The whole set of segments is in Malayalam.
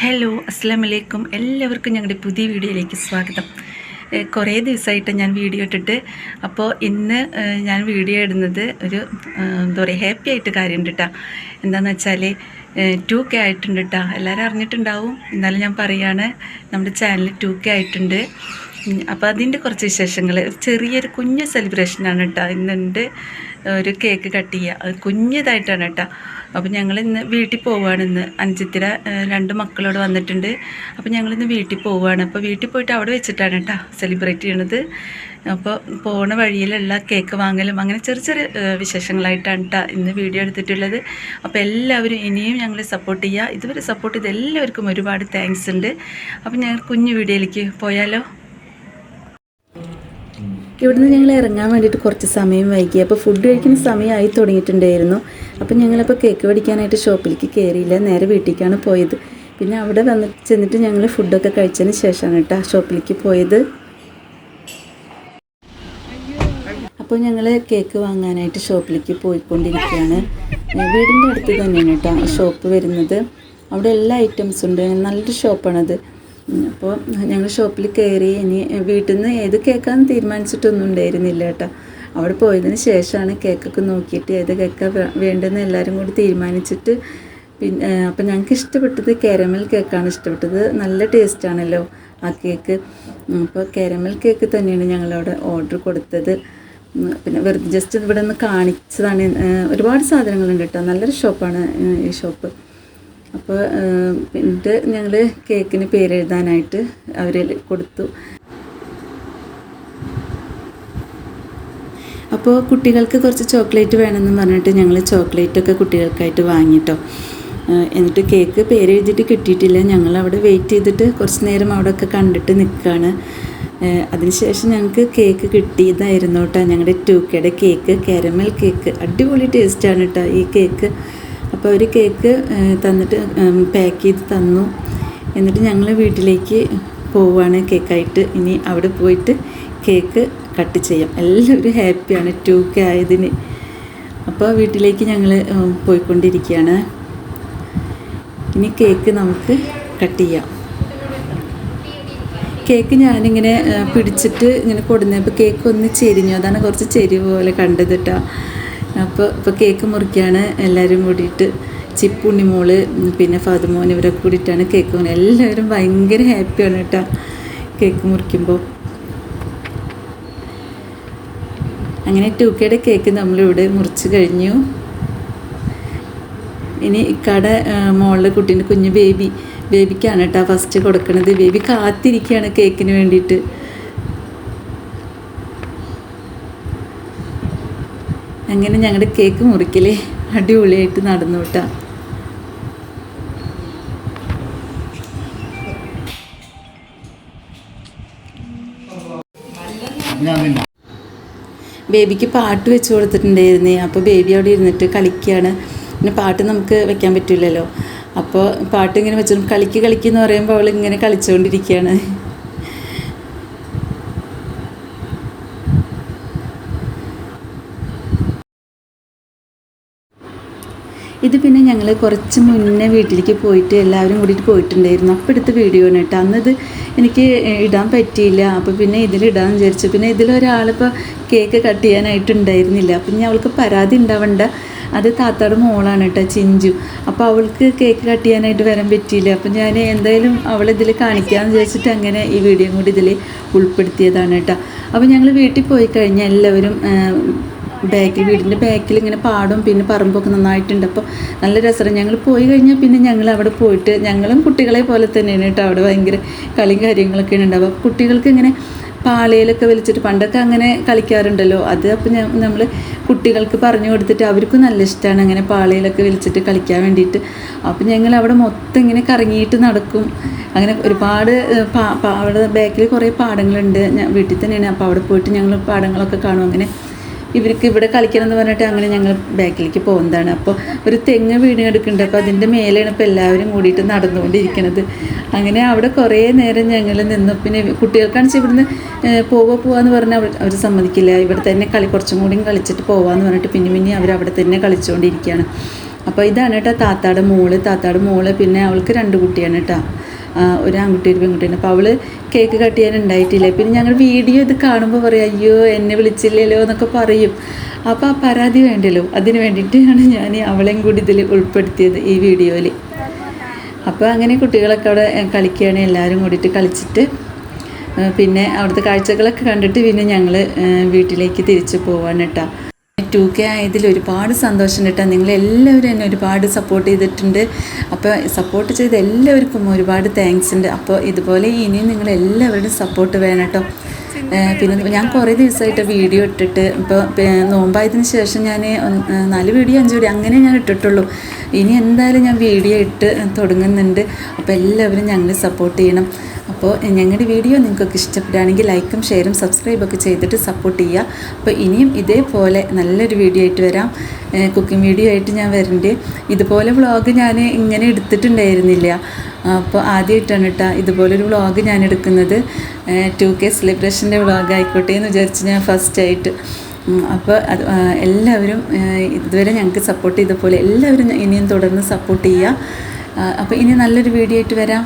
ഹലോ അസ്സാം വലൈക്കും. എല്ലാവർക്കും ഞങ്ങളുടെ പുതിയ വീഡിയോയിലേക്ക് സ്വാഗതം. കുറേ ദിവസമായിട്ട് ഞാൻ വീഡിയോ ഇട്ടിട്ട്, അപ്പോൾ ഇന്ന് ഞാൻ വീഡിയോ ഇടുന്നത് ഒരു എന്താ പറയുക, ഹാപ്പി ആയിട്ട് കാര്യമുണ്ട് കേട്ടോ. എന്താണെന്ന് വെച്ചാൽ 2K ആയിട്ടുണ്ട് കേട്ടോ. എല്ലാവരും അറിഞ്ഞിട്ടുണ്ടാവും, എന്നാലും ഞാൻ പറയുകയാണ്, നമ്മുടെ ചാനൽ 2K ആയിട്ടുണ്ട്. അപ്പോൾ അതിൻ്റെ കുറച്ച് വിശേഷങ്ങൾ, ചെറിയൊരു കുഞ്ഞ് സെലിബ്രേഷനാണ് കേട്ടോ. ഇന്നുണ്ട് ഒരു കേക്ക് കട്ട് ചെയ്യുക, അത് കുഞ്ഞതായിട്ടാണ് കേട്ടോ. അപ്പോൾ ഞങ്ങളിന്ന് വീട്ടിൽ പോവുകയാണ്. ഇന്ന് അഞ്ചിത്തിര 2 മക്കളോട് വന്നിട്ടുണ്ട്. അപ്പോൾ ഞങ്ങളിന്ന് വീട്ടിൽ പോവുകയാണ്. അപ്പോൾ വീട്ടിൽ പോയിട്ട് അവിടെ വെച്ചിട്ടാണ് കേട്ടോ സെലിബ്രേറ്റ് ചെയ്യണത്. അപ്പോൾ പോണ വഴിയിലുള്ള കേക്ക് വാങ്ങലും അങ്ങനെ ചെറിയ ചെറിയ വിശേഷങ്ങളായിട്ടാണ് കേട്ടോ ഇന്ന് വീഡിയോ എടുത്തിട്ടുള്ളത്. അപ്പോൾ എല്ലാവരും ഇനിയും ഞങ്ങളെ സപ്പോർട്ട് ചെയ്യുക. ഇതുവരെ സപ്പോർട്ട് ചെയ്ത എല്ലാവർക്കും ഒരുപാട് താങ്ക്സ് ഉണ്ട്. അപ്പോൾ ഞങ്ങൾ കുഞ്ഞു വീഡിയോയിലേക്ക് പോയാലോ. ഇവിടുന്ന് ഞങ്ങൾ ഇറങ്ങാൻ വേണ്ടിയിട്ട് കുറച്ച് സമയം വൈകി. അപ്പോൾ ഫുഡ് കഴിക്കുന്ന സമയമായി തുടങ്ങിയിട്ടുണ്ടായിരുന്നു. അപ്പോൾ ഞങ്ങളപ്പോൾ കേക്ക് മേടിക്കാനായിട്ട് ഷോപ്പിലേക്ക് കയറിയില്ല, നേരെ വീട്ടിലേക്കാണ് പോയത്. പിന്നെ അവിടെ ചെന്നിട്ട് ഞങ്ങൾ ഫുഡൊക്കെ കഴിച്ചതിന് ശേഷമാണ് കേട്ടോ ഷോപ്പിലേക്ക് പോയത്. അപ്പോൾ ഞങ്ങൾ കേക്ക് വാങ്ങാനായിട്ട് ഷോപ്പിലേക്ക് പോയിക്കൊണ്ടിരിക്കുകയാണ്. വീടിൻ്റെ അടുത്ത് തന്നെയാണ് കേട്ടോ ഷോപ്പ് വരുന്നത്. അവിടെ എല്ലാ ഐറ്റംസും ഉണ്ട്, നല്ലൊരു ഷോപ്പാണത്. അപ്പോൾ ഞങ്ങൾ ഷോപ്പിൽ കയറി. ഇനി വീട്ടിൽ നിന്ന് ഏത് കേക്കാന്ന് തീരുമാനിച്ചിട്ടൊന്നും ഉണ്ടായിരുന്നില്ല കേട്ടോ. അവിടെ പോയതിന് ശേഷമാണ് കേക്കൊക്കെ നോക്കിയിട്ട് ഏത് കേക്കാണ് വേണ്ടതെന്ന് എല്ലാവരും കൂടി തീരുമാനിച്ചിട്ട്. പിന്നെ അപ്പോൾ ഞങ്ങൾക്ക് ഇഷ്ടപ്പെട്ടത് കാരമൽ കേക്കാണ് ഇഷ്ടപ്പെട്ടത്. നല്ല ടേസ്റ്റാണല്ലോ ആ കേക്ക്. അപ്പോൾ കാരമൽ കേക്ക് തന്നെയാണ് ഞങ്ങളവിടെ ഓർഡർ കൊടുത്തത്. പിന്നെ വെറുതെ ജസ്റ്റ് ഇവിടെ നിന്ന് കാണിച്ചതാണ്. ഒരുപാട് സാധനങ്ങളുണ്ട് കേട്ടോ, നല്ലൊരു ഷോപ്പാണ് ഈ ഷോപ്പ്. അപ്പോൾ എന്നിട്ട് ഞങ്ങൾ കേക്കിന് പേരെഴുതാനായിട്ട് അവരിൽ കൊടുത്തു. അപ്പോൾ കുട്ടികൾക്ക് കുറച്ച് ചോക്ലേറ്റ് വേണമെന്ന് പറഞ്ഞിട്ട് ഞങ്ങൾ ചോക്ലേറ്റൊക്കെ കുട്ടികൾക്കായിട്ട് വാങ്ങിട്ടോ. എന്നിട്ട് കേക്ക് പേരെഴുതിയിട്ട് കിട്ടിയിട്ടില്ല. ഞങ്ങളവിടെ വെയിറ്റ് ചെയ്തിട്ട് കുറച്ച് നേരം അവിടെയൊക്കെ കണ്ടിട്ട് നിൽക്കുകയാണ്. അതിനുശേഷം ഞങ്ങൾക്ക് കേക്ക് കിട്ടിയതായിരുന്നു കേട്ടോ, ഞങ്ങളുടെ 2Kയുടെ കേക്ക്, കാരമൽ കേക്ക്. അടിപൊളി ടേസ്റ്റാണ് കേട്ടോ ഈ കേക്ക്. അപ്പോൾ ഒരു കേക്ക് തന്നിട്ട് പാക്ക് ചെയ്ത് തന്നു. എന്നിട്ട് ഞങ്ങൾ വീട്ടിലേക്ക് പോവുകയാണ് കേക്കായിട്ട്. ഇനി അവിടെ പോയിട്ട് കേക്ക് കട്ട് ചെയ്യാം. എല്ലാവരും ഹാപ്പിയാണ് 2K ആയതിന്. അപ്പോൾ വീട്ടിലേക്ക് ഞങ്ങൾ പോയിക്കൊണ്ടിരിക്കുകയാണ്. ഇനി കേക്ക് നമുക്ക് കട്ട് ചെയ്യാം. കേക്ക് ഞാനിങ്ങനെ പിടിച്ചിട്ട് ഇങ്ങനെ കൊടുന്നപ്പോൾ കേക്ക് ഒന്ന് ചെരിഞ്ഞു. അതാണ് കുറച്ച് ചെരിവ് പോലെ കണ്ടത് കേട്ടോ. അപ്പോൾ കേക്ക് മുറിക്കുകയാണ് എല്ലാവരും കൂടിയിട്ട്. ചിപ്പുണ്ണിമോള് പിന്നെ ഫാദുമോൻ ഇവരൊക്കെ കൂടിയിട്ടാണ് കേക്ക് മുറി. എല്ലാവരും ഭയങ്കര ഹാപ്പിയാണ് കേട്ടോ കേക്ക് മുറിക്കുമ്പോൾ. അങ്ങനെ 2Kയുടെ കേക്ക് നമ്മളിവിടെ മുറിച്ച് കഴിഞ്ഞു. ഇനി ഇക്കാടെ മോളുടെ കുട്ടീൻ്റെ കുഞ്ഞ് ബേബിക്കാണ് കേട്ടോ ഫസ്റ്റ് കൊടുക്കുന്നത്. ബേബി കാത്തിരിക്കുകയാണ് കേക്കിന് വേണ്ടിയിട്ട്. അങ്ങനെ ഞങ്ങളുടെ കേക്ക് മുറിക്കൽ അടിപൊളിയായിട്ട് നടന്നു കേട്ടോ. ബേബിക്ക് പാട്ട് വെച്ച് കൊടുത്തിട്ടുണ്ടായിരുന്നേ. അപ്പോൾ ബേബി അവിടെ ഇരുന്നിട്ട് കളിക്കുകയാണ്. പിന്നെ പാട്ട് നമുക്ക് വെക്കാൻ പറ്റില്ലല്ലോ. അപ്പോൾ പാട്ട് ഇങ്ങനെ വെച്ചു കളിക്കെന്ന് പറയുമ്പോൾ അവൾ ഇങ്ങനെ കളിച്ചുകൊണ്ടിരിക്കുകയാണ്. ഇത് പിന്നെ ഞങ്ങൾ കുറച്ച് മുന്നേ വീട്ടിലേക്ക് പോയിട്ട് എല്ലാവരും കൂടിയിട്ട് പോയിട്ടുണ്ടായിരുന്നു. അപ്പോൾ എടുത്ത വീഡിയോ ആണ് കേട്ടോ. അന്നത് എനിക്ക് ഇടാൻ പറ്റിയില്ല. അപ്പോൾ പിന്നെ ഇതിലിടാമെന്ന് വിചാരിച്ചു. പിന്നെ ഇതിലൊരാളിപ്പോൾ കേക്ക് കട്ട് ചെയ്യാനായിട്ടുണ്ടായിരുന്നില്ല. അപ്പം ഇനി അവൾക്ക് പരാതി ഉണ്ടാവണ്ട, അത് താത്താടെ മോളാണ് കേട്ടോ, ചിഞ്ചു. അപ്പോൾ അവൾക്ക് കേക്ക് കട്ട് ചെയ്യാനായിട്ട് വരാൻ പറ്റിയില്ല. അപ്പം ഞാൻ എന്തായാലും അവളിതിൽ കാണിക്കാമെന്ന് വിചാരിച്ചിട്ട് അങ്ങനെ ഈ വീഡിയോ കൂടി ഇതിൽ ഉൾപ്പെടുത്തിയതാണ് കേട്ടോ. അപ്പോൾ ഞങ്ങൾ വീട്ടിൽ പോയി കഴിഞ്ഞാൽ എല്ലാവരും വീടിൻ്റെ ബാക്കിൽ ഇങ്ങനെ പാടും പിന്നെ പറമ്പൊക്കെ നന്നായിട്ടുണ്ട്. അപ്പോൾ നല്ല രസമാണ്. ഞങ്ങൾ പോയി കഴിഞ്ഞാൽ പിന്നെ ഞങ്ങൾ അവിടെ പോയിട്ട് ഞങ്ങളും കുട്ടികളെ പോലെ തന്നെയാണ് കേട്ടോ. അവിടെ ഭയങ്കര കളിയും കാര്യങ്ങളൊക്കെയാണ് ഉണ്ടാവുക. അപ്പോൾ കുട്ടികൾക്ക് ഇങ്ങനെ പാളയിലൊക്കെ വലിച്ചിട്ട് പണ്ടൊക്കെ അങ്ങനെ കളിക്കാറുണ്ടല്ലോ, അത് അപ്പോൾ നമ്മൾ കുട്ടികൾക്ക് പറഞ്ഞു കൊടുത്തിട്ട് അവർക്കും നല്ല ഇഷ്ടമാണ് അങ്ങനെ പാളയിലൊക്കെ വലിച്ചിട്ട് കളിക്കാൻ വേണ്ടിയിട്ട്. അപ്പോൾ ഞങ്ങൾ അവിടെ മൊത്തം ഇങ്ങനെ കറങ്ങിയിട്ട് നടക്കും. അങ്ങനെ ഒരുപാട് അവിടെ ബാക്കിൽ കുറേ പാടങ്ങളുണ്ട്. വീട്ടിൽ തന്നെയാണ്. അപ്പോൾ അവിടെ പോയിട്ട് ഞങ്ങൾ പാടങ്ങളൊക്കെ കാണും. അങ്ങനെ ഇവർക്ക് ഇവിടെ കളിക്കണം എന്ന് പറഞ്ഞിട്ട് അങ്ങനെ ഞങ്ങൾ ബാക്കിലേക്ക് പോകുന്നതാണ്. അപ്പോൾ ഒരു തെങ്ങ് വീണ് കിടക്കുന്നുണ്ട്. അപ്പോൾ അതിൻ്റെ മേലെയാണ് ഇപ്പോൾ എല്ലാവരും കൂടിയിട്ട് നടന്നുകൊണ്ടിരിക്കുന്നത്. അങ്ങനെ അവിടെ കുറേ നേരം ഞങ്ങൾ നിന്നു. പിന്നെ കുട്ടികൾക്കാണെന്ന് ഇവിടുന്ന് പോവാന്ന് പറഞ്ഞാൽ അവർ സമ്മതിക്കില്ല. ഇവിടെ തന്നെ കുറച്ചും കൂടി കളിച്ചിട്ട് പോവാന്ന് പറഞ്ഞിട്ട് പിന്നെ അവരവിടെ തന്നെ കളിച്ചുകൊണ്ടിരിക്കുകയാണ്. അപ്പോൾ ഇതാണ് കേട്ടോ താത്താടെ മോള് പിന്നെ അവൾക്ക് 2 കുട്ടിയാണ് കേട്ടോ, ഒരു ആൺകുട്ടി ഒരു പെൺകുട്ടിയാണ്. അപ്പോൾ അവൾ കേക്ക് കട്ട് ചെയ്യാൻ ഉണ്ടായിട്ടില്ല. പിന്നെ ഞങ്ങൾ വീഡിയോ ഇത് കാണുമ്പോൾ പറയും അയ്യോ എന്നെ വിളിച്ചില്ലല്ലോ എന്നൊക്കെ പറയും. അപ്പോൾ ആ പരാതി വേണ്ടല്ലോ, അതിന് വേണ്ടിയിട്ടാണ് ഞാൻ അവളെയും കൂടി ഇതിൽ ഉൾപ്പെടുത്തിയത് ഈ വീഡിയോയിൽ. അപ്പോൾ അങ്ങനെ കുട്ടികളൊക്കെ അവിടെ കളിക്കുകയാണ്, എല്ലാവരും കൂടിയിട്ട് കളിച്ചിട്ട് പിന്നെ അവിടുത്തെ കാഴ്ചകളൊക്കെ കണ്ടിട്ട് പിന്നെ ഞങ്ങൾ വീട്ടിലേക്ക് തിരിച്ചു പോവാണ് കേട്ടോ. 2K ആയതിൽ ഒരുപാട് സന്തോഷം കേട്ടോ. നിങ്ങളെല്ലാവരും എന്നെ ഒരുപാട് സപ്പോർട്ട് ചെയ്തിട്ടുണ്ട്. അപ്പോൾ സപ്പോർട്ട് ചെയ്ത എല്ലാവർക്കും ഒരുപാട് താങ്ക്സ് ഉണ്ട്. അപ്പോൾ ഇതുപോലെ ഇനിയും നിങ്ങളെല്ലാവരുടെയും സപ്പോർട്ട് വേണം കേട്ടോ. പിന്നെ ഞാൻ കുറേ ദിവസമായിട്ട് വീഡിയോ ഇട്ടിട്ട്, ഇപ്പോൾ നോമ്പായതിന് ശേഷം ഞാൻ 4 വീഡിയോ 5 വീഡിയോ അങ്ങനെ ഞാൻ ഇട്ടിട്ടുള്ളൂ. ഇനി എന്തായാലും ഞാൻ വീഡിയോ ഇട്ട് തുടങ്ങുന്നുണ്ട്. അപ്പോൾ എല്ലാവരും ഞങ്ങൾ സപ്പോർട്ട് ചെയ്യണം. അപ്പോൾ ഞങ്ങളുടെ വീഡിയോ നിങ്ങൾക്കൊക്കെ ഇഷ്ടപ്പെടുകയാണെങ്കിൽ ലൈക്കും ഷെയറും സബ്സ്ക്രൈബൊക്കെ ചെയ്തിട്ട് സപ്പോർട്ട് ചെയ്യുക. അപ്പോൾ ഇനിയും ഇതേപോലെ നല്ലൊരു വീഡിയോ ആയിട്ട് വരാം, കുക്കിംഗ് വീഡിയോ ആയിട്ട് ഞാൻ വരുന്നുണ്ട്. ഇതുപോലെ വ്ളോഗ് ഞാൻ ഇങ്ങനെ എടുത്തിട്ടുണ്ടായിരുന്നില്ല. അപ്പോൾ ആദ്യമായിട്ടാണ് കേട്ടോ ഇതുപോലൊരു വ്ളോഗ് ഞാൻ എടുക്കുന്നത്. 2K സെലിബ്രേഷൻ്റെ വ്ളോഗ് ആയിക്കോട്ടെ എന്ന് വിചാരിച്ച് ഞാൻ ഫസ്റ്റായിട്ട്. അപ്പോൾ അത് എല്ലാവരും ഇതുവരെ ഞങ്ങൾക്ക് സപ്പോർട്ട് ചെയ്ത പോലെ എല്ലാവരും ഇനിയും തുടർന്ന് സപ്പോർട്ട് ചെയ്യുക. അപ്പോൾ ഇനി നല്ലൊരു വീഡിയോ ആയിട്ട് വരാം.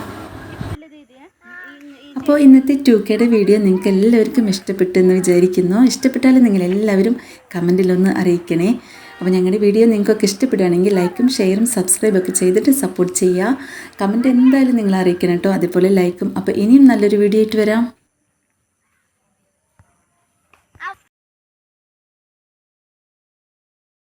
അപ്പോൾ ഇന്നത്തെ 2Kയുടെ വീഡിയോ നിങ്ങൾക്ക് എല്ലാവർക്കും ഇഷ്ടപ്പെട്ടെന്ന് വിചാരിക്കുന്നു. ഇഷ്ടപ്പെട്ടാൽ നിങ്ങളെല്ലാവരും കമൻറ്റിലൊന്ന് അറിയിക്കണേ. അപ്പോൾ ഞങ്ങളുടെ വീഡിയോ നിങ്ങൾക്കൊക്കെ ഇഷ്ടപ്പെടുകയാണെങ്കിൽ ലൈക്കും ഷെയറും സബ്സ്ക്രൈബൊക്കെ ചെയ്തിട്ട് സപ്പോർട്ട് ചെയ്യുക. കമൻറ്റ് എന്തായാലും നിങ്ങൾ അറിയിക്കണം കേട്ടോ, അതുപോലെ ലൈക്കും. അപ്പോൾ ഇനിയും നല്ലൊരു വീഡിയോ ആയിട്ട് വരാം.